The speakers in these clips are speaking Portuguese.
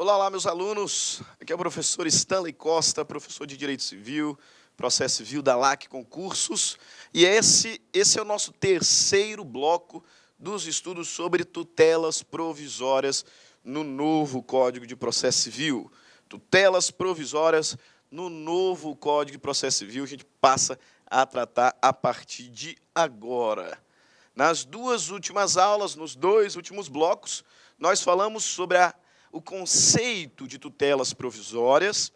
Olá, meus alunos. Aqui é o professor Stanley Costa, professor de Direito Civil, Processo Civil da LAC Concursos. E esse é o nosso terceiro bloco dos estudos sobre tutelas provisórias no novo Código de Processo Civil. Tutelas provisórias no novo Código de Processo Civil, a gente passa a tratar a partir de agora. Nas duas últimas aulas, nos dois últimos blocos, nós falamos sobre o conceito de tutelas provisórias,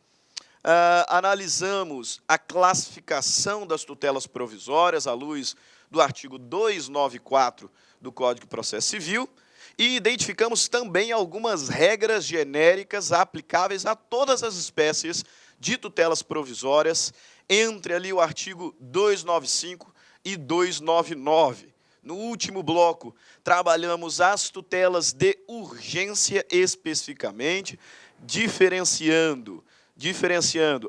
analisamos a classificação das tutelas provisórias à luz do artigo 294 do Código de Processo Civil e identificamos também algumas regras genéricas aplicáveis a todas as espécies de tutelas provisórias, entre ali o artigo 295 e 299. No último bloco, trabalhamos as tutelas de urgência especificamente, diferenciando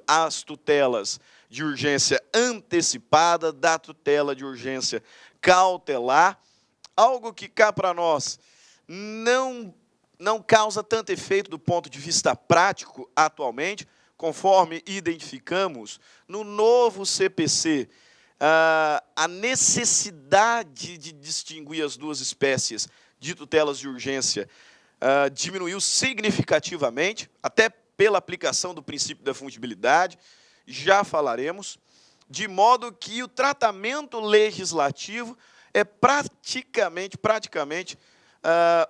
as tutelas de urgência antecipada da tutela de urgência cautelar, algo que cá para nós não causa tanto efeito do ponto de vista prático atualmente, conforme identificamos no novo CPC, a necessidade de distinguir as duas espécies de tutelas de urgência diminuiu significativamente, até pela aplicação do princípio da fungibilidade, já falaremos, de modo que o tratamento legislativo é praticamente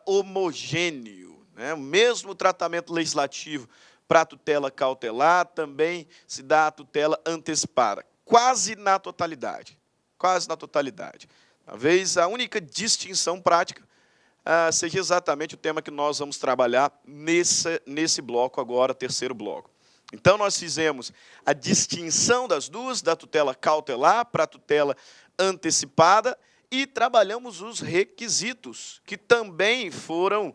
homogêneo, né? O mesmo tratamento legislativo para a tutela cautelar também se dá a tutela antecipada. Quase na totalidade. Talvez a única distinção prática seja exatamente o tema que nós vamos trabalhar nesse bloco agora, terceiro bloco. Então, nós fizemos a distinção das duas, da tutela cautelar para a tutela antecipada, e trabalhamos os requisitos, que também foram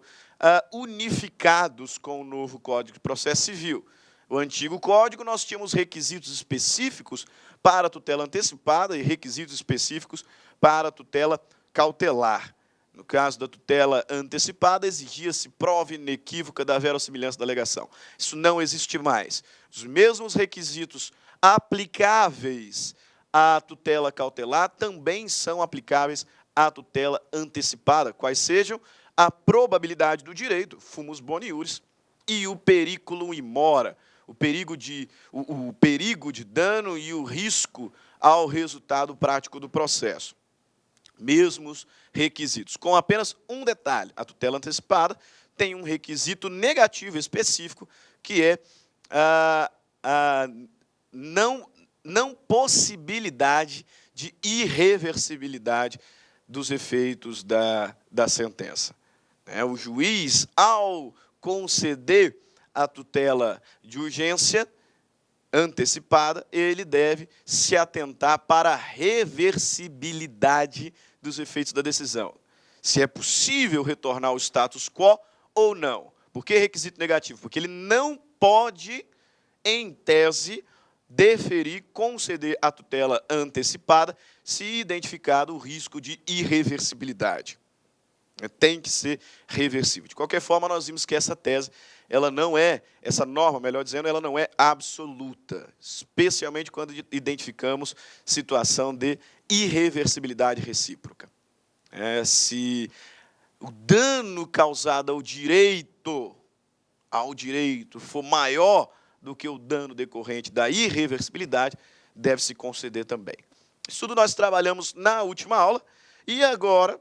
unificados com o novo Código de Processo Civil. O antigo código, nós tínhamos requisitos específicos para a tutela antecipada e requisitos específicos para a tutela cautelar. No caso da tutela antecipada, exigia-se prova inequívoca da verossimilhança da alegação. Isso não existe mais. Os mesmos requisitos aplicáveis à tutela cautelar também são aplicáveis à tutela antecipada, quais sejam a probabilidade do direito, fumus boni iuris, e o periculum in mora, o perigo de dano e o risco ao resultado prático do processo. Mesmos requisitos, com apenas um detalhe: a tutela antecipada tem um requisito negativo específico, que é não possibilidade de irreversibilidade dos efeitos da sentença. O juiz, ao conceder a tutela de urgência antecipada, ele deve se atentar para a reversibilidade dos efeitos da decisão. Se é possível retornar ao status quo ou não. Por que requisito negativo? Porque ele não pode, em tese, conceder a tutela antecipada se identificado o risco de irreversibilidade. Tem que ser reversível. De qualquer forma, nós vimos que essa tese, essa norma, melhor dizendo, ela não é absoluta, especialmente quando identificamos situação de irreversibilidade recíproca. Se o dano causado ao direito for maior do que o dano decorrente da irreversibilidade, deve-se conceder também. Isso tudo nós trabalhamos na última aula, e agora,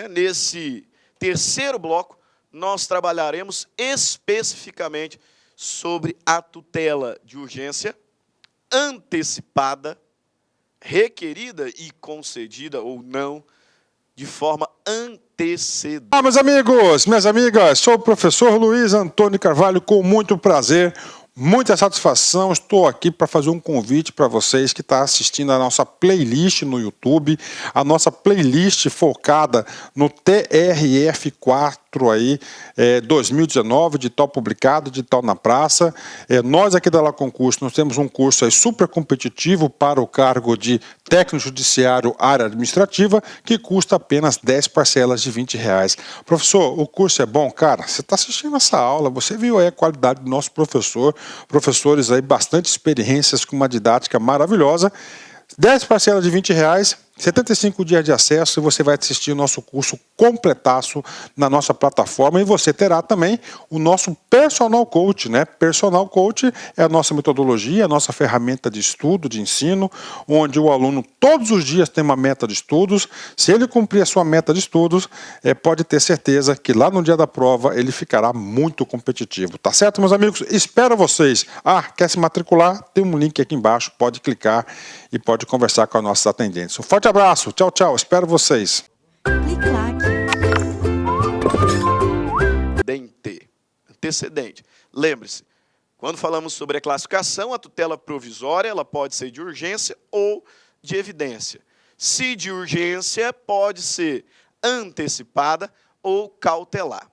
nesse terceiro bloco, nós trabalharemos especificamente sobre a tutela de urgência antecipada, requerida e concedida ou não, de forma antecedente. Olá, meus amigos, minhas amigas, sou o professor Luiz Antônio Carvalho, com muito prazer, muita satisfação, estou aqui para fazer um convite para vocês que estão assistindo a nossa playlist no YouTube, a nossa playlist focada no TRF4 aí, 2019, de tal publicado, de tal na praça. Nós aqui da La Concurso, nós temos um curso aí super competitivo para o cargo de técnico judiciário, área administrativa, que custa apenas 10 parcelas de R$20. Professor, o curso é bom? Cara, você está assistindo essa aula, você viu aí a qualidade do nosso professor, professores aí bastante experiências com uma didática maravilhosa. 10 parcelas de R$20, 75 dias de acesso, e você vai assistir o nosso curso completaço na nossa plataforma, e você terá também o nosso Personal Coach, né? Personal Coach é a nossa metodologia, a nossa ferramenta de estudo, de ensino, onde o aluno todos os dias tem uma meta de estudos. Se ele cumprir a sua meta de estudos, pode ter certeza que lá no dia da prova ele ficará muito competitivo. Tá certo, meus amigos? Espero vocês. Quer se matricular? Tem um link aqui embaixo, pode clicar e pode conversar com as nossas atendentes. Um forte abraço, tchau, tchau, espero vocês. Antecedente. Lembre-se, quando falamos sobre a classificação, a tutela provisória ela pode ser de urgência ou de evidência. Se de urgência, pode ser antecipada ou cautelar.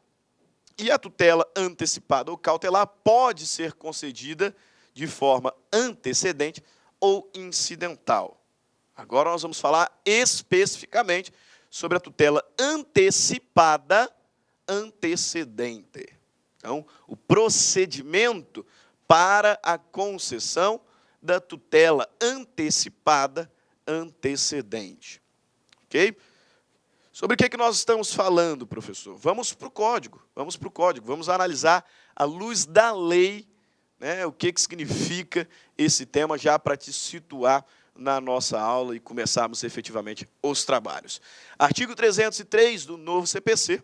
E a tutela antecipada ou cautelar pode ser concedida de forma antecedente ou incidental. Agora nós vamos falar especificamente sobre a tutela antecipada antecedente. Então, o procedimento para a concessão da tutela antecipada antecedente. Ok? Sobre o que nós estamos falando, professor? Vamos para o código, vamos analisar à luz da lei, né, o que significa esse tema, já para te situar na nossa aula e começarmos efetivamente os trabalhos. Artigo 303 do novo CPC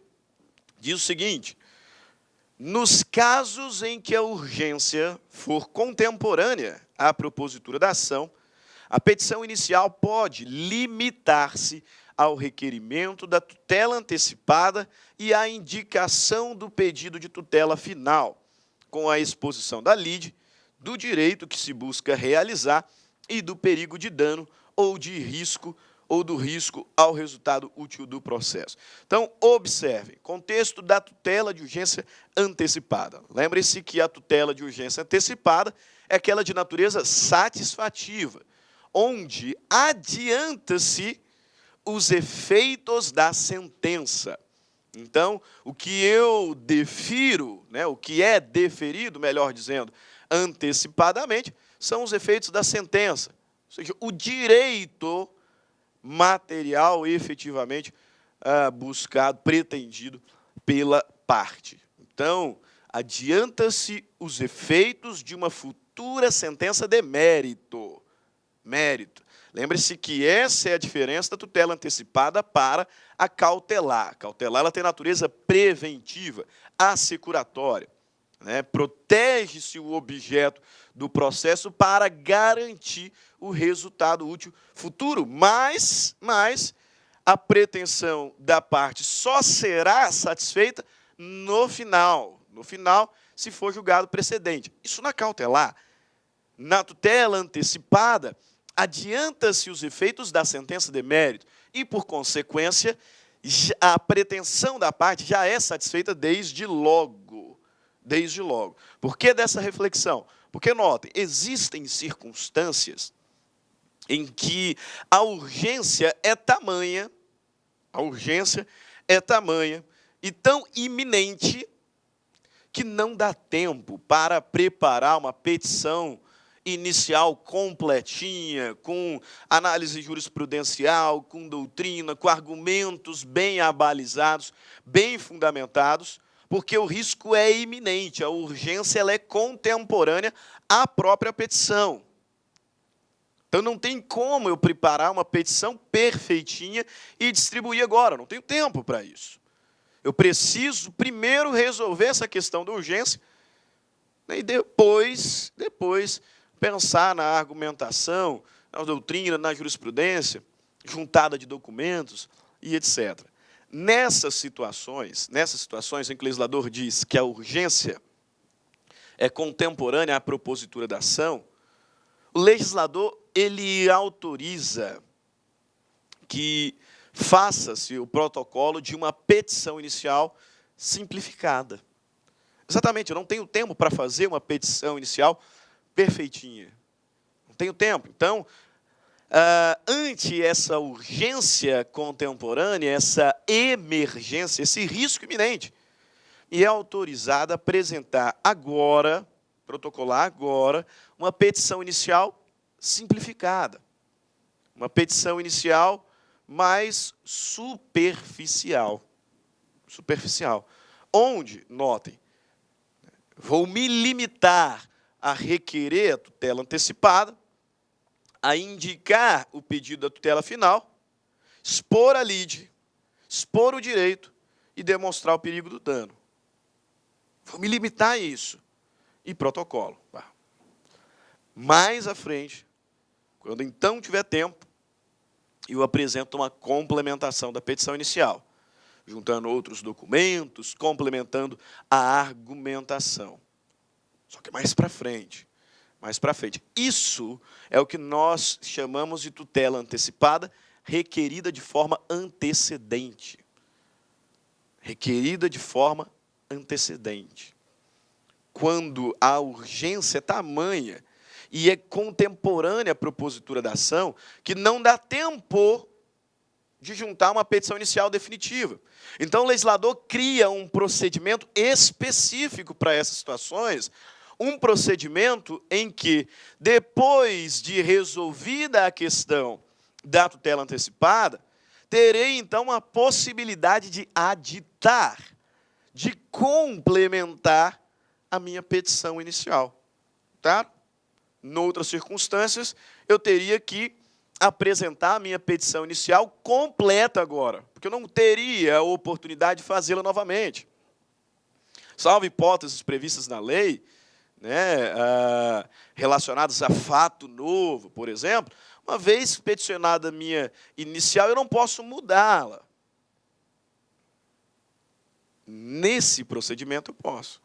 diz o seguinte: nos casos em que a urgência for contemporânea à propositura da ação, a petição inicial pode limitar-se ao requerimento da tutela antecipada e à indicação do pedido de tutela final, com a exposição da lide, do direito que se busca realizar e do perigo de dano ou de risco ou do risco ao resultado útil do processo. Então, observem, contexto da tutela de urgência antecipada. Lembre-se que a tutela de urgência antecipada é aquela de natureza satisfativa, onde adianta-se os efeitos da sentença. Então, o que eu defiro, né, o que é deferido, melhor dizendo, antecipadamente, são os efeitos da sentença. Ou seja, o direito material efetivamente buscado, pretendido pela parte. Então, adianta-se os efeitos de uma futura sentença de mérito. Lembre-se que essa é a diferença da tutela antecipada para a cautelar. A cautelar ela tem natureza preventiva, assecuratória, né? Protege-se o objeto do processo para garantir o resultado útil futuro, mas a pretensão da parte só será satisfeita no final, se for julgado precedente. Isso na cautelar. Na tutela antecipada, adianta-se os efeitos da sentença de mérito e, por consequência, a pretensão da parte já é satisfeita desde logo. Por que dessa reflexão? Porque, notem, existem circunstâncias em que a urgência é tamanha e tão iminente que não dá tempo para preparar uma petição inicial completinha, com análise jurisprudencial, com doutrina, com argumentos bem abalizados, bem fundamentados, porque o risco é iminente, a urgência ela é contemporânea à própria petição. Então, não tem como eu preparar uma petição perfeitinha e distribuir agora, não tenho tempo para isso. Eu preciso primeiro resolver essa questão da urgência, né, e depois pensar na argumentação, na doutrina, na jurisprudência, juntada de documentos e etc. Nessas situações em que o legislador diz que a urgência é contemporânea à propositura da ação, o legislador ele autoriza que faça-se o protocolo de uma petição inicial simplificada. Exatamente, eu não tenho tempo para fazer uma petição inicial perfeitinha. Não tenho tempo. Então, ante essa urgência contemporânea, essa emergência, esse risco iminente, e é autorizado a apresentar agora, protocolar agora, uma petição inicial simplificada. Uma petição inicial mais superficial. Onde, notem, vou me limitar a requerer a tutela antecipada, a indicar o pedido da tutela final, expor a lide, expor o direito e demonstrar o perigo do dano. Vou me limitar a isso. E protocolo. Mais à frente, quando então tiver tempo, eu apresento uma complementação da petição inicial, juntando outros documentos, complementando a argumentação. Só que mais para frente. Isso é o que nós chamamos de tutela antecipada, requerida de forma antecedente. Requerida de forma antecedente. Quando a urgência é tamanha e é contemporânea à propositura da ação, que não dá tempo de juntar uma petição inicial definitiva. Então, o legislador cria um procedimento específico para essas situações, um procedimento em que, depois de resolvida a questão da tutela antecipada, terei, então, a possibilidade de aditar, de complementar a minha petição inicial. Tá? Noutras circunstâncias, eu teria que apresentar a minha petição inicial completa agora, porque eu não teria a oportunidade de fazê-la novamente. Salvo hipóteses previstas na lei, né, relacionadas a fato novo, por exemplo, uma vez peticionada a minha inicial, eu não posso mudá-la. Nesse procedimento eu posso.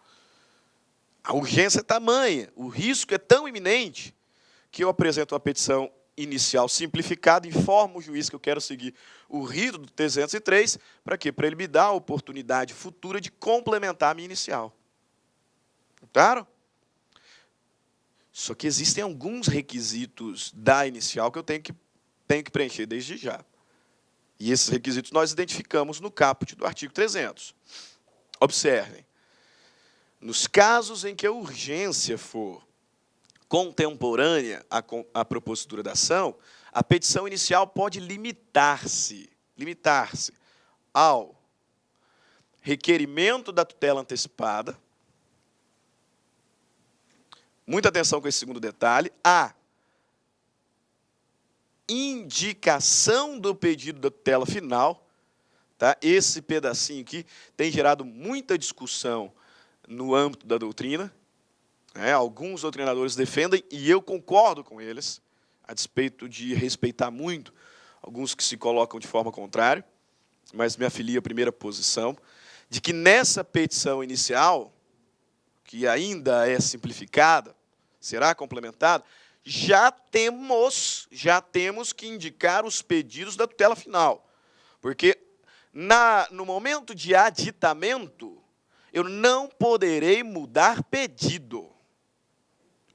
A urgência é tamanha, o risco é tão iminente, que eu apresento uma petição inicial simplificada, informo o juiz que eu quero seguir o rito do 303, para quê? Para ele me dar a oportunidade futura de complementar a minha inicial. Claro? Só que existem alguns requisitos da inicial que eu tenho que preencher desde já. E esses requisitos nós identificamos no caput do artigo 300. Observem. Nos casos em que a urgência for contemporânea à propositura da ação, a petição inicial pode limitar-se ao requerimento da tutela antecipada, muita atenção com esse segundo detalhe, a indicação do pedido da tutela final, tá? Esse pedacinho aqui tem gerado muita discussão no âmbito da doutrina, alguns doutrinadores defendem, e eu concordo com eles, a despeito de respeitar muito alguns que se colocam de forma contrária, mas me afilio à primeira posição, de que nessa petição inicial, que ainda é simplificada, será complementada, já temos que indicar os pedidos da tutela final. Porque no momento de aditamento, eu não poderei mudar pedido.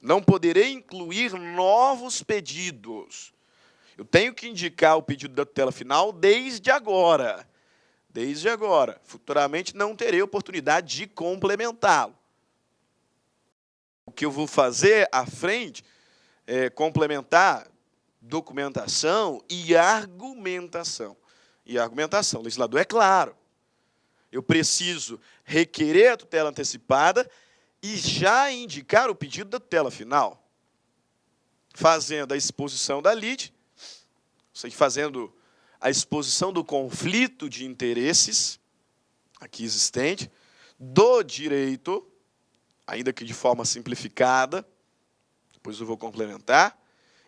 Não poderei incluir novos pedidos. Eu tenho que indicar o pedido da tutela final desde agora. Desde agora. Futuramente não terei oportunidade de complementá-lo. O que eu vou fazer à frente é complementar documentação e argumentação. O legislador é claro. Eu preciso requerer a tutela antecipada e já indicar o pedido da tutela final, fazendo a exposição da lide, fazendo a exposição do conflito de interesses aqui existente, do direito, ainda que de forma simplificada, depois eu vou complementar,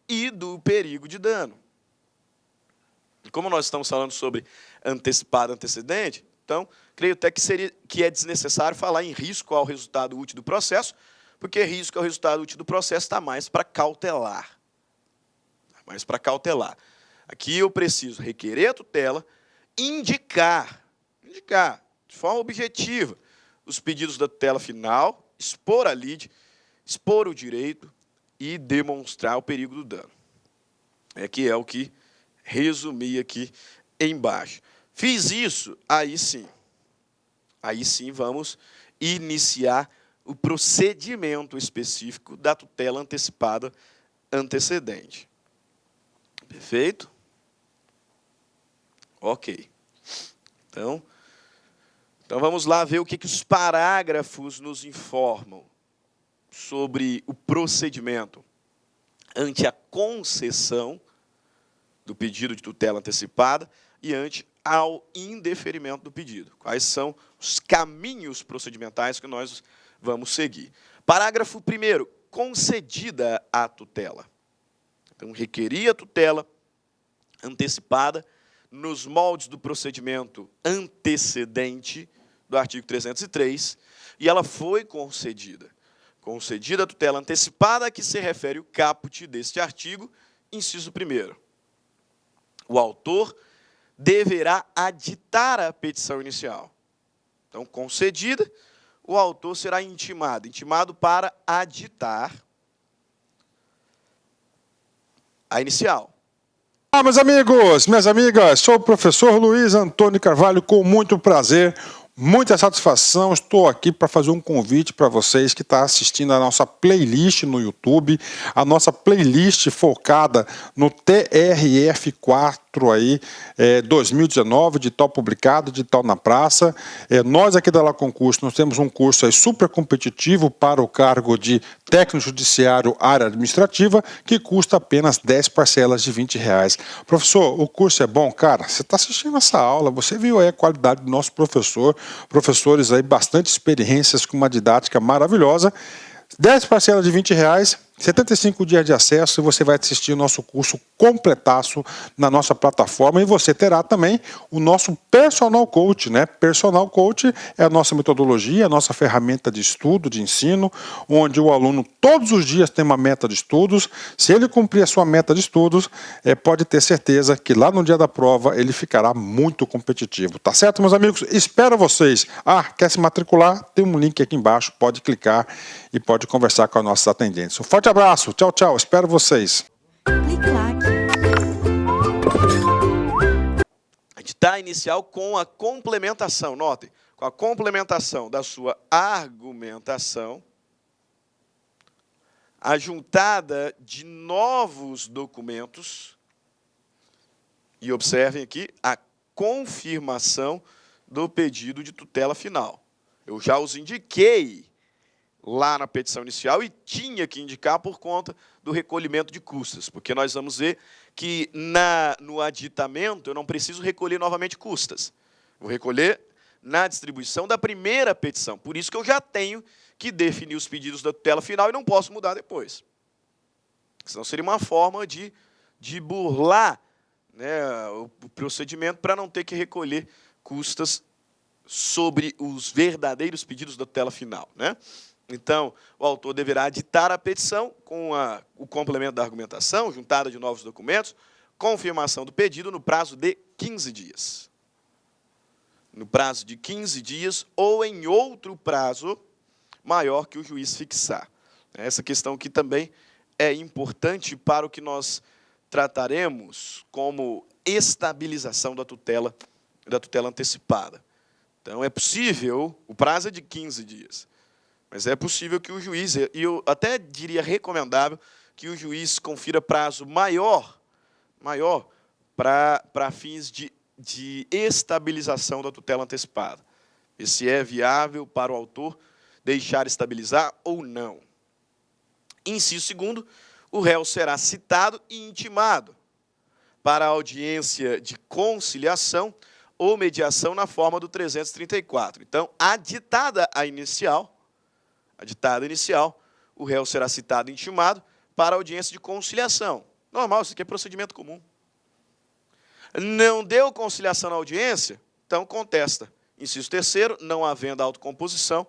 e do perigo de dano. E como nós estamos falando sobre antecipado antecedente, então, creio até que é desnecessário falar em risco ao resultado útil do processo, porque risco ao resultado útil do processo está mais para cautelar. Aqui eu preciso requerer a tutela, indicar de forma objetiva os pedidos da tutela final, expor a lide, expor o direito e demonstrar o perigo do dano. que é o que resumi aqui embaixo. Fiz isso, aí sim vamos iniciar o procedimento específico da tutela antecipada antecedente. Perfeito? Ok. Então vamos lá ver o que os parágrafos nos informam sobre o procedimento ante a concessão do pedido de tutela antecipada e ante ao indeferimento do pedido. Quais são os caminhos procedimentais que nós vamos seguir? Parágrafo 1º. Concedida a tutela. Então, requeria a tutela antecipada nos moldes do procedimento antecedente do artigo 303 e ela foi concedida. Concedida a tutela antecipada a que se refere o caput deste artigo, inciso 1º. O autor deverá aditar a petição inicial. Então, concedida, o autor será intimado para aditar a inicial. Meus amigos, minhas amigas, sou o professor Luiz Antônio Carvalho, com muito prazer, muita satisfação. Estou aqui para fazer um convite para vocês que estão assistindo a nossa playlist no YouTube, a nossa playlist focada no TRF4 aí, 2019, de tal publicado, de tal na praça. Nós aqui da La Concurso, nós temos um curso aí super competitivo para o cargo de técnico judiciário área administrativa, que custa apenas 10 parcelas de R$20. Professor, o curso é bom? Cara, você está assistindo essa aula, você viu aí a qualidade do nosso professor, professores aí bastante experiências com uma didática maravilhosa. 10 parcelas de R$20, 75 dias de acesso, e você vai assistir o nosso curso completaço na nossa plataforma, e você terá também o nosso Personal Coach, né? Personal Coach é a nossa metodologia, a nossa ferramenta de estudo, de ensino, onde o aluno todos os dias tem uma meta de estudos. Se ele cumprir a sua meta de estudos, pode ter certeza que lá no dia da prova ele ficará muito competitivo. Tá certo, meus amigos? Espero vocês. Quer se matricular? Tem um link aqui embaixo, pode clicar e pode conversar com os nossos atendentes. Um forte abraço, tchau, tchau, espero vocês. Editar inicial com a complementação, notem, com a complementação da sua argumentação, a juntada de novos documentos, e observem aqui a confirmação do pedido de tutela final. Eu já os indiquei lá na petição inicial e tinha que indicar por conta do recolhimento de custas, porque nós vamos ver que no aditamento eu não preciso recolher novamente custas. Vou recolher na distribuição da primeira petição. Por isso que eu já tenho que definir os pedidos da tutela final e não posso mudar depois. Senão seria uma forma de burlar, né, o procedimento para não ter que recolher custas sobre os verdadeiros pedidos da tutela final, né? Então, o autor deverá aditar a petição com o complemento da argumentação, juntada de novos documentos, confirmação do pedido no prazo de 15 dias. No prazo de 15 dias ou em outro prazo maior que o juiz fixar. Essa questão aqui também é importante para o que nós trataremos como estabilização da tutela antecipada. Então, é possível, o prazo é de 15 dias, mas é possível que o juiz, e eu até diria recomendável, que o juiz confira prazo maior para fins de estabilização da tutela antecipada. E se é viável para o autor deixar estabilizar ou não. Inciso 2º, o réu será citado e intimado para a audiência de conciliação ou mediação na forma do 334. Então, aditada a inicial, o réu será citado e intimado para a audiência de conciliação. Normal, isso aqui é procedimento comum. Não deu conciliação na audiência, então contesta. Inciso 3º, não havendo autocomposição,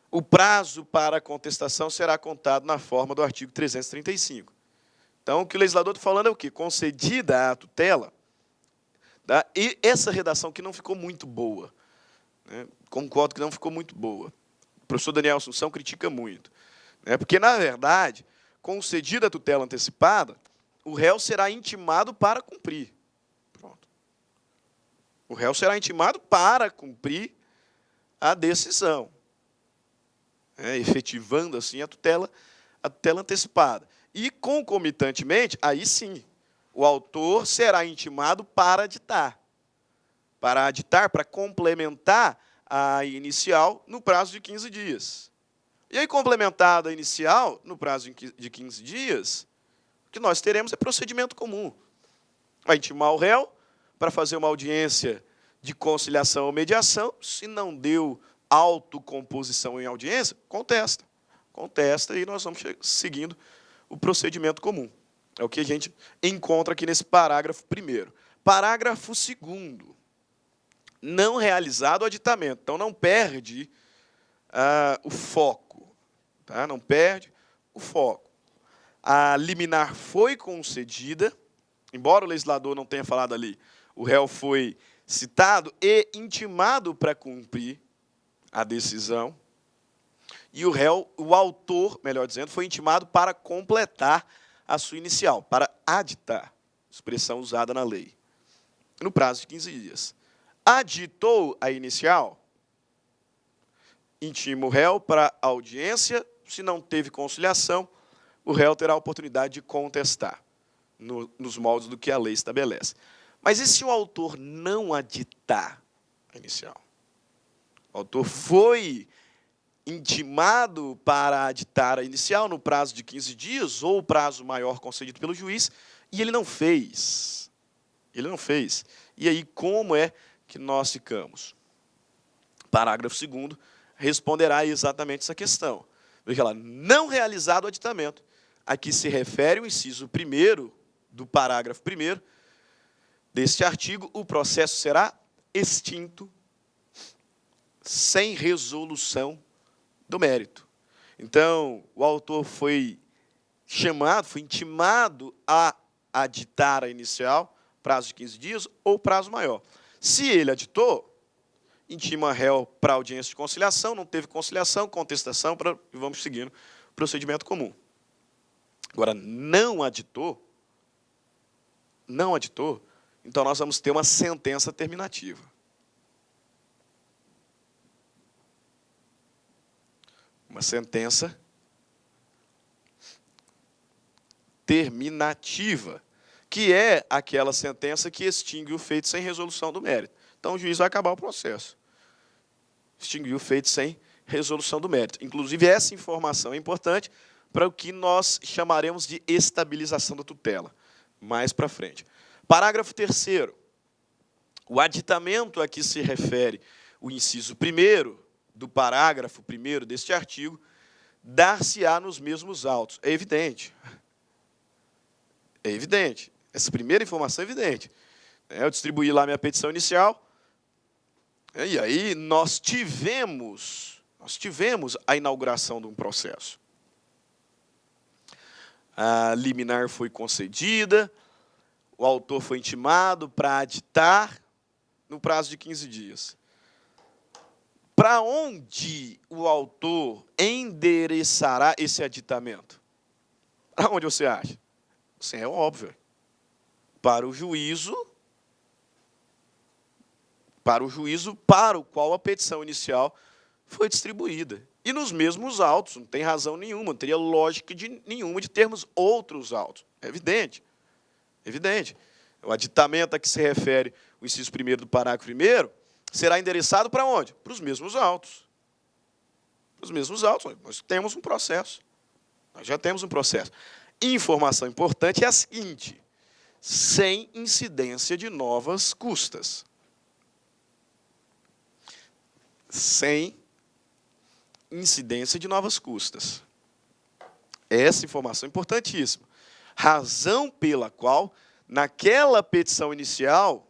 o prazo para a contestação será contado na forma do artigo 335. Então, o que o legislador está falando é o quê? Concedida a tutela, tá? E essa redação que não ficou muito boa, né? Concordo que não ficou muito boa. O professor Daniel Assunção critica muito, né? Porque, na verdade, concedida a tutela antecipada, o réu será intimado para cumprir. Pronto. O réu será intimado para cumprir a decisão, efetivando assim a tutela antecipada. E, concomitantemente, aí sim, o autor será intimado para aditar. Para complementar a inicial no prazo de 15 dias. E aí, complementada a inicial no prazo de 15 dias, o que nós teremos é procedimento comum. Vai intimar o réu para fazer uma audiência de conciliação ou mediação. Se não deu autocomposição em audiência, contesta. Contesta e nós vamos seguindo o procedimento comum. É o que a gente encontra aqui nesse parágrafo 1º. Parágrafo 2º. Não realizado o aditamento. Então, não perde o foco. Tá? Não perde o foco. A liminar foi concedida, embora o legislador não tenha falado ali, o réu foi citado e intimado para cumprir a decisão, e o autor, melhor dizendo, foi intimado para completar a sua inicial, para aditar, expressão usada na lei, no prazo de 15 dias. Aditou a inicial, intima o réu para audiência, se não teve conciliação, o réu terá a oportunidade de contestar, nos moldes do que a lei estabelece. Mas e se o autor não aditar a inicial? O autor foi intimado para aditar a inicial no prazo de 15 dias, ou o prazo maior concedido pelo juiz, e ele não fez. Ele não fez. E aí, como é que nós ficamos? Parágrafo 2º responderá exatamente essa questão. Porque lá, não realizado o aditamento, a que se refere o inciso 1º do parágrafo 1º deste artigo, o processo será extinto sem resolução do mérito. Então, o autor foi chamado, foi intimado a aditar a inicial, prazo de 15 dias ou prazo maior. Se ele aditou, intima réu para audiência de conciliação, não teve conciliação, contestação, e vamos seguindo o procedimento comum. Agora, não aditou, então nós vamos ter uma sentença terminativa. Uma sentença terminativa, que é aquela sentença que extingue o feito sem resolução do mérito. Então, o juiz vai acabar o processo. Extinguiu o feito sem resolução do mérito. Inclusive, essa informação é importante para o que nós chamaremos de estabilização da tutela, mais para frente. Parágrafo 3º. O aditamento a que se refere o inciso 1º do parágrafo 1º deste artigo dar-se-á nos mesmos autos. É evidente. É evidente. Essa primeira informação é evidente. Eu distribuí lá minha petição inicial, e aí nós tivemos a inauguração de um processo. A liminar foi concedida, o autor foi intimado para aditar no prazo de 15 dias. Para onde o autor endereçará esse aditamento? Para onde você acha? Sim, é óbvio. Para o juízo para o qual a petição inicial foi distribuída. E nos mesmos autos, não tem razão nenhuma, não teria lógica nenhuma de termos outros autos. É evidente. Evidente. O aditamento a que se refere o inciso 1º do parágrafo 1º será endereçado para onde? Para os mesmos autos. Para os mesmos autos. Nós temos um processo. Nós já temos um processo. Informação importante é a seguinte: sem incidência de novas custas. Sem incidência de novas custas. Essa informação é importantíssima. Razão pela qual, naquela petição inicial,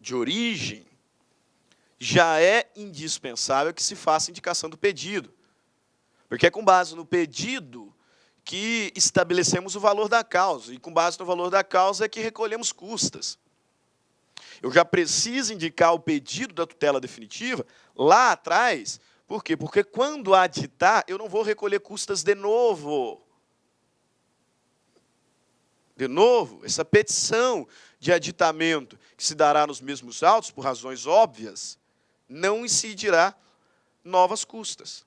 de origem, já é indispensável que se faça indicação do pedido. Porque é com base no pedido que estabelecemos o valor da causa, e com base no valor da causa é que recolhemos custas. Eu já preciso indicar o pedido da tutela definitiva lá atrás. Por quê? Porque quando aditar, eu não vou recolher custas de novo. De novo, essa petição de aditamento que se dará nos mesmos autos, por razões óbvias, não incidirá novas custas.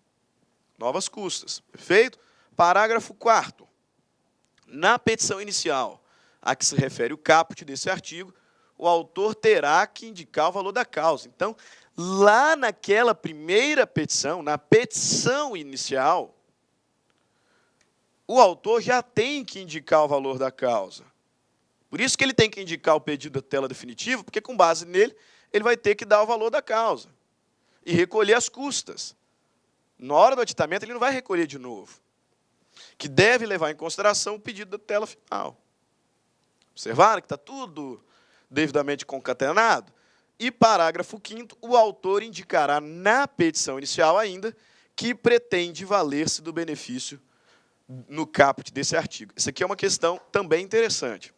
Novas custas. Perfeito? Parágrafo 4º. Na petição inicial, a que se refere o caput desse artigo, o autor terá que indicar o valor da causa. Então, lá naquela primeira petição, na petição inicial, o autor já tem que indicar o valor da causa. Por isso que ele tem que indicar o pedido da tutela definitiva, porque com base nele, ele vai ter que dar o valor da causa e recolher as custas. Na hora do aditamento, ele não vai recolher de novo, que deve levar em consideração o pedido da tutela final. Observaram que está tudo devidamente concatenado? E parágrafo 5º, o autor indicará na petição inicial ainda que pretende valer-se do benefício no caput desse artigo. Isso aqui é uma questão também interessante.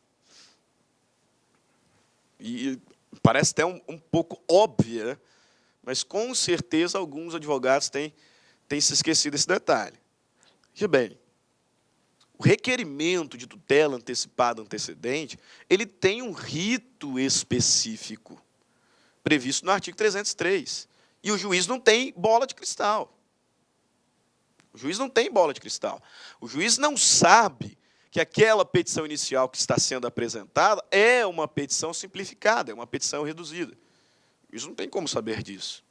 E parece até um pouco óbvia, né? Mas com certeza alguns advogados têm se esquecido desse detalhe. Veja bem, o requerimento de tutela antecipada antecedente, ele tem um rito específico, previsto no artigo 303. E o juiz não tem bola de cristal. O juiz não tem bola de cristal. O juiz não sabe que aquela petição inicial que está sendo apresentada é uma petição simplificada, é uma petição reduzida. O juiz não tem como saber disso.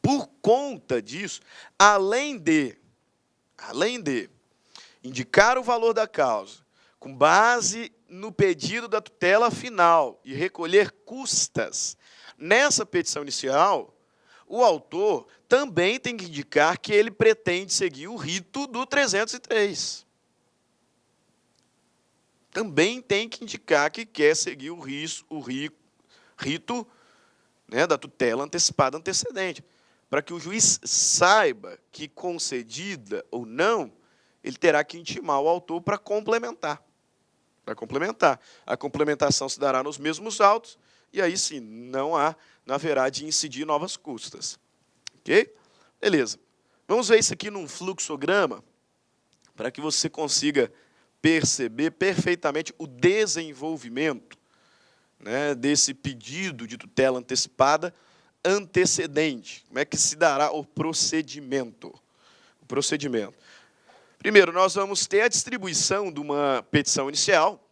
Por conta disso, além de indicar o valor da causa, com base no pedido da tutela final e recolher custas nessa petição inicial, o autor também tem que indicar que ele pretende seguir o rito do 303. Também tem que indicar que quer seguir o rito, né, da tutela antecipada antecedente, para que o juiz saiba que, concedida ou não, ele terá que intimar o autor para complementar. A complementação se dará nos mesmos autos, e aí sim, não haverá de incidir novas custas. Ok? Beleza. Vamos ver isso aqui num fluxograma, para que você consiga perceber perfeitamente o desenvolvimento, né, desse pedido de tutela antecipada antecedente. Como é que se dará o procedimento? Primeiro, nós vamos ter a distribuição de uma petição inicial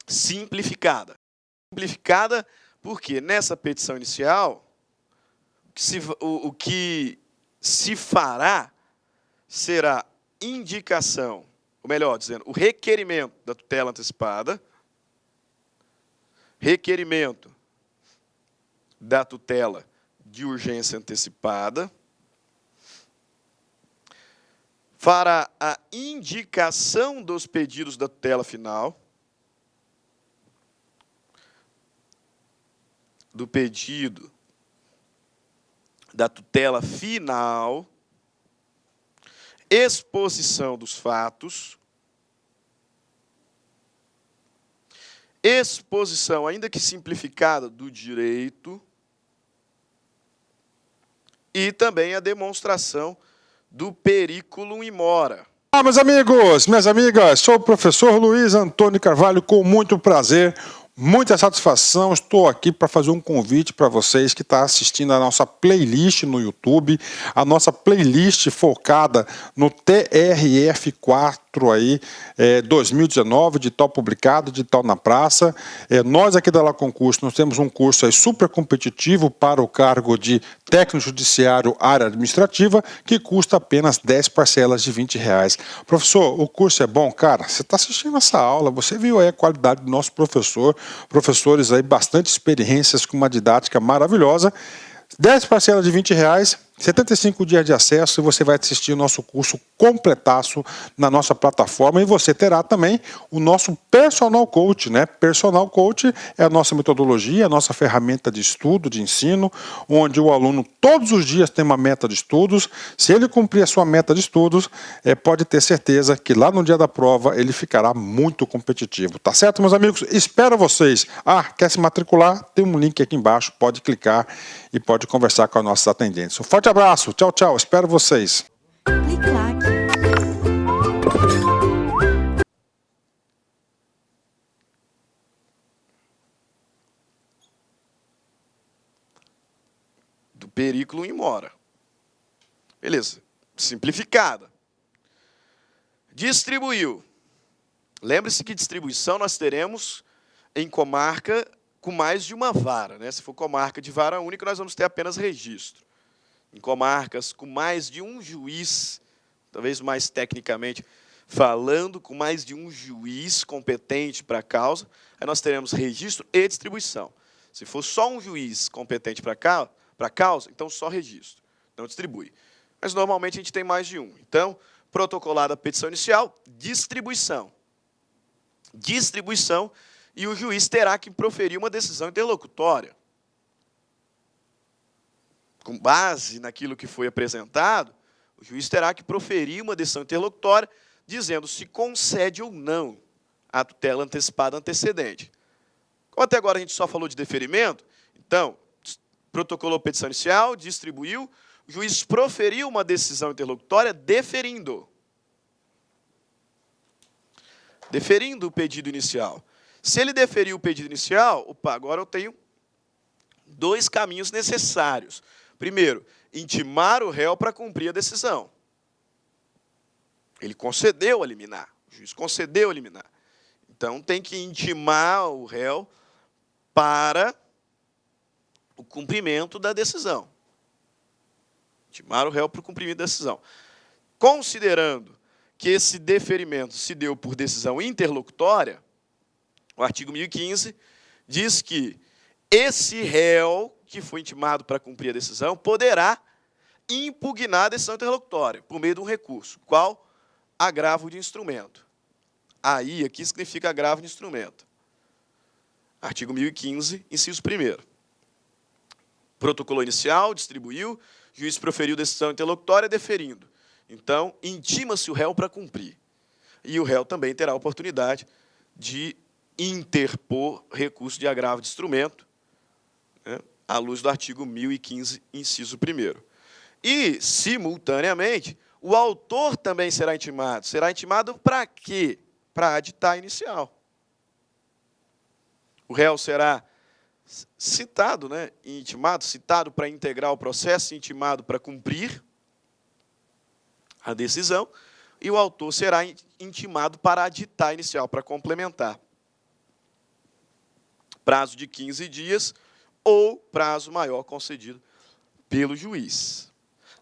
simplificada. Simplificada porque nessa petição inicial, o que se fará será indicação, ou melhor dizendo, o requerimento da tutela antecipada, requerimento da tutela de urgência antecipada, fará a indicação dos pedidos da tutela final, do pedido da tutela final, exposição dos fatos, exposição, ainda que simplificada, do direito, e também a demonstração do periculum in mora. Ah, meus amigos, minhas amigas, sou o professor Luiz Antônio Carvalho, com muito prazer, muita satisfação, estou aqui para fazer um convite para vocês que estão assistindo a nossa playlist no YouTube, a nossa playlist focada no TRF4 aí, 2019, de tal publicado, de tal na praça. Nós aqui da La Concurso, nós temos um curso aí super competitivo para o cargo de técnico judiciário área administrativa, que custa apenas 10 parcelas de R$20. Professor, o curso é bom? Cara, você está assistindo essa aula, você viu aí a qualidade do nosso professor, professores aí, bastante experiências, com uma didática maravilhosa. 10 parcelas de R$20, 75 dias de acesso, e você vai assistir o nosso curso completaço na nossa plataforma, e você terá também o nosso Personal Coach, né? Personal Coach é a nossa metodologia, a nossa ferramenta de estudo, de ensino, onde o aluno todos os dias tem uma meta de estudos. Se ele cumprir a sua meta de estudos, pode ter certeza que lá no dia da prova ele ficará muito competitivo. Tá certo, meus amigos? Espero vocês. Quer se matricular? Tem um link aqui embaixo, pode clicar e pode conversar com os nossos atendentes. Um forte abraço, tchau, tchau, espero vocês. Clique lá. Periculum in mora. Beleza. Simplificada. Distribuiu. Lembre-se que distribuição nós teremos em comarca com mais de uma vara, né? Se for comarca de vara única, nós vamos ter apenas registro. Em comarcas com mais de um juiz, talvez mais tecnicamente falando, com mais de um juiz competente para a causa, aí nós teremos registro e distribuição. Se for só um juiz competente para a causa, então só registro, não distribui. Mas normalmente a gente tem mais de um. Então, protocolada a petição inicial, distribuição. Distribuição, e o juiz terá que proferir uma decisão interlocutória. Com base naquilo que foi apresentado, o juiz terá que proferir uma decisão interlocutória dizendo se concede ou não a tutela antecipada antecedente. Como até agora a gente só falou de deferimento, então, protocolou a petição inicial, distribuiu, o juiz proferiu uma decisão interlocutória deferindo. Deferindo o pedido inicial. Se ele deferiu o pedido inicial, opa, agora eu tenho dois caminhos necessários. Primeiro, intimar o réu para cumprir a decisão. Ele concedeu a liminar, o juiz concedeu a liminar. Então, tem que intimar o réu para o cumprimento da decisão. Intimar o réu para o cumprimento da decisão. Considerando que esse deferimento se deu por decisão interlocutória, o artigo 1015 diz que esse réu que foi intimado para cumprir a decisão poderá impugnar a decisão interlocutória por meio de um recurso. Qual? Agravo de instrumento. Aí, aqui significa agravo de instrumento. Artigo 1015, inciso 1º. Protocolou inicial, distribuiu, juiz proferiu decisão interlocutória deferindo. Então, intima-se o réu para cumprir. E o réu também terá a oportunidade de interpor recurso de agravo de instrumento, né, à luz do artigo 1015, inciso 1º. E, simultaneamente, o autor também será intimado. Será intimado para quê? Para aditar a inicial. O réu será citado, né, intimado, citado para integrar o processo, intimado para cumprir a decisão, e o autor será intimado para aditar a inicial, para complementar. Prazo de 15 dias ou prazo maior concedido pelo juiz.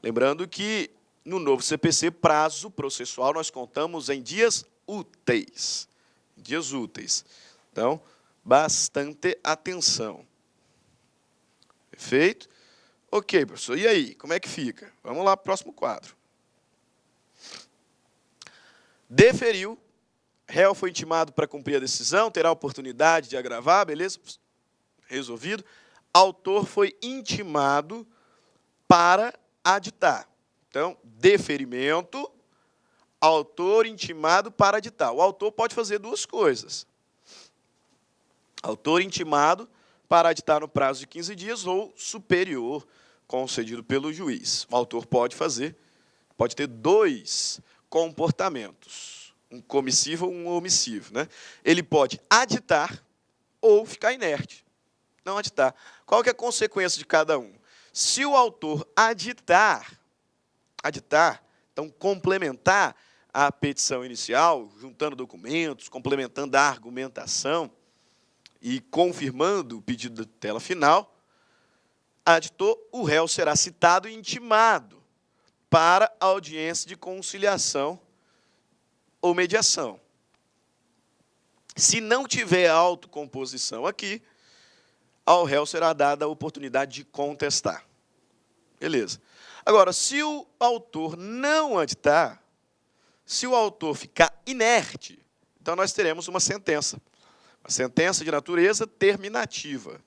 Lembrando que, no novo CPC, prazo processual, nós contamos em dias úteis. Dias úteis. Então, bastante atenção. Perfeito? Ok, professor. E aí, como é que fica? Vamos lá para o próximo quadro. Deferiu, réu foi intimado para cumprir a decisão, terá a oportunidade de agravar, beleza? Resolvido. Autor foi intimado para aditar. Então, deferimento, autor intimado para aditar. O autor pode fazer duas coisas. Autor intimado para aditar no prazo de 15 dias ou superior, concedido pelo juiz. O autor pode ter dois comportamentos, um comissivo ou um omissivo, né? Ele pode aditar ou ficar inerte, não aditar. Qual que é a consequência de cada um? Se o autor aditar, então complementar a petição inicial, juntando documentos, complementando a argumentação e confirmando o pedido da tutela final, aditou, o réu será citado e intimado para a audiência de conciliação ou mediação. Se não tiver autocomposição aqui, ao réu será dada a oportunidade de contestar. Beleza. Agora, se o autor não aditar, se o autor ficar inerte, então nós teremos uma sentença de natureza terminativa.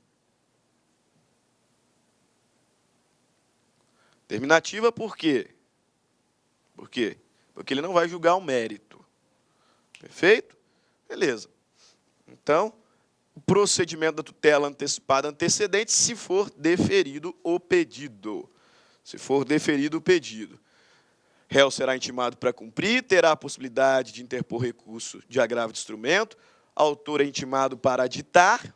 Terminativa por quê? Por quê? Porque ele não vai julgar o mérito. Perfeito? Beleza. Então, o procedimento da tutela antecipada antecedente, se for deferido o pedido. Se for deferido o pedido. Réu será intimado para cumprir, terá a possibilidade de interpor recurso de agravo de instrumento, autor é intimado para aditar.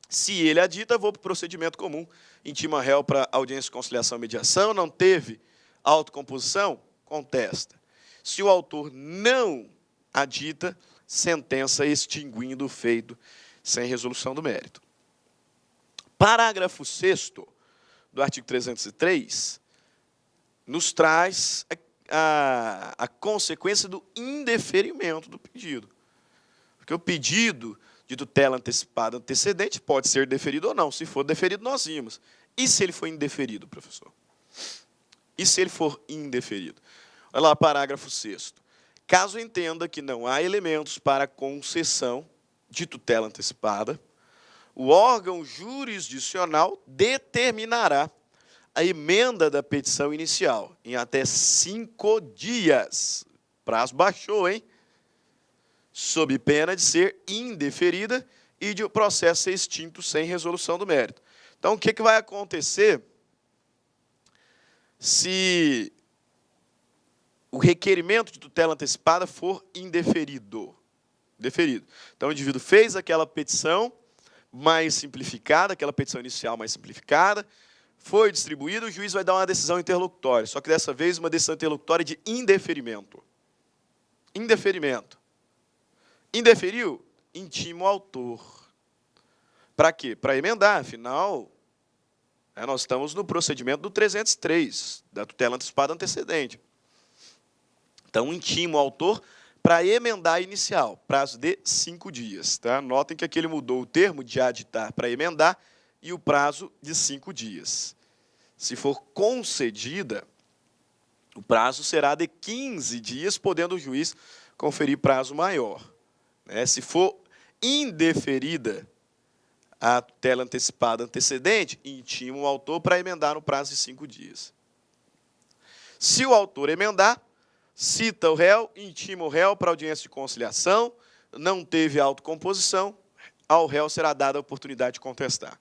Se ele adita, vou para o procedimento comum intima réu para audiência de conciliação e mediação, não teve autocomposição, contesta. Se o autor não adita, sentença extinguindo o feito sem resolução do mérito. Parágrafo 6º do artigo 303 nos traz a consequência do indeferimento do pedido. Porque o pedido de tutela antecipada antecedente pode ser deferido ou não. Se for deferido, nós vimos. E se ele for indeferido, professor? E se ele for indeferido? Olha lá, parágrafo 6º. Caso entenda que não há elementos para concessão de tutela antecipada, o órgão jurisdicional determinará a emenda da petição inicial em até 5 dias. Prazo baixou, hein? Sob pena de ser indeferida e de o processo ser extinto sem resolução do mérito. Então, o que vai acontecer se o requerimento de tutela antecipada for indeferido? Então, o indivíduo fez aquela petição mais simplificada, aquela petição inicial mais simplificada, foi distribuído, o juiz vai dar uma decisão interlocutória, só que dessa vez uma decisão interlocutória de indeferimento. Indeferimento. Indeferiu? Intima o autor. Para quê? Para emendar, afinal, nós estamos no procedimento do 303, da tutela antecipada antecedente. Então, intima o autor para emendar a inicial, prazo de 5 dias. Tá? Notem que aqui ele mudou o termo de aditar para emendar e o prazo de 5 dias. Se for concedida, o prazo será de 15 dias, podendo o juiz conferir prazo maior. Se for indeferida a tutela antecipada antecedente, intima o autor para emendar no prazo de 5 dias. Se o autor emendar, cita o réu, intima o réu para audiência de conciliação, não teve autocomposição, ao réu será dada a oportunidade de contestar.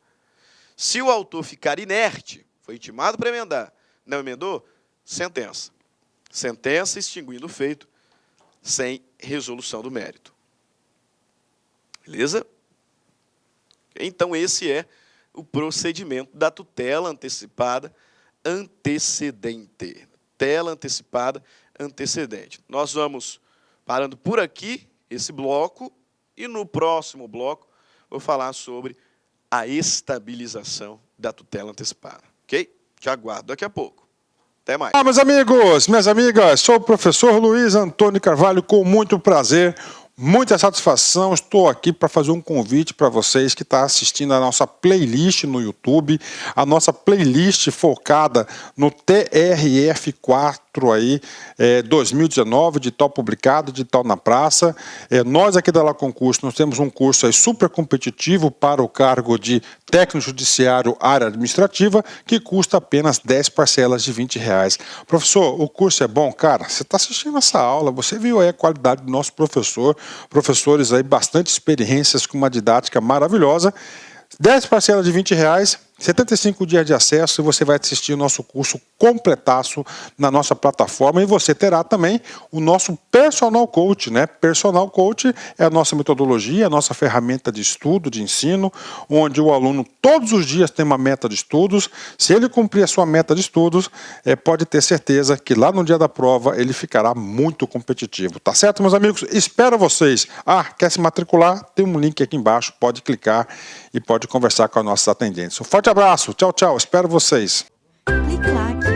Se o autor ficar inerte, foi intimado para emendar, não emendou, sentença. Sentença extinguindo o feito sem resolução do mérito. Beleza? Então, esse é o procedimento da tutela antecipada antecedente. Tutela antecipada antecedente. Nós vamos parando por aqui, esse bloco, e no próximo bloco vou falar sobre a estabilização da tutela antecipada. Ok? Te aguardo daqui a pouco. Até mais. Meus amigos, minhas amigas, sou o professor Luiz Antônio Carvalho, com muito prazer, muita satisfação. Estou aqui para fazer um convite para vocês que estão assistindo a nossa playlist no YouTube, a nossa playlist focada no TRF4 aí, 2019, edital publicado, edital na praça. Nós aqui da La Concurso, nós temos um curso aí super competitivo para o cargo de técnico judiciário área administrativa, que custa apenas 10 parcelas de R$20. Professor, o curso é bom? Cara, você está assistindo essa aula, você viu aí a qualidade do nosso professor, professores aí bastante experiências com uma didática maravilhosa. 10 parcelas de R$20, 75 dias de acesso, e você vai assistir o nosso curso completaço na nossa plataforma, e você terá também o nosso Personal Coach, né? Personal Coach é a nossa metodologia, a nossa ferramenta de estudo, de ensino, onde o aluno todos os dias tem uma meta de estudos. Se ele cumprir a sua meta de estudos, pode ter certeza que lá no dia da prova ele ficará muito competitivo. Tá certo, meus amigos? Espero vocês. Quer se matricular? Tem um link aqui embaixo, pode clicar e pode conversar com os nossos atendentes. Um forte abraço, tchau, tchau, espero vocês. Clique lá.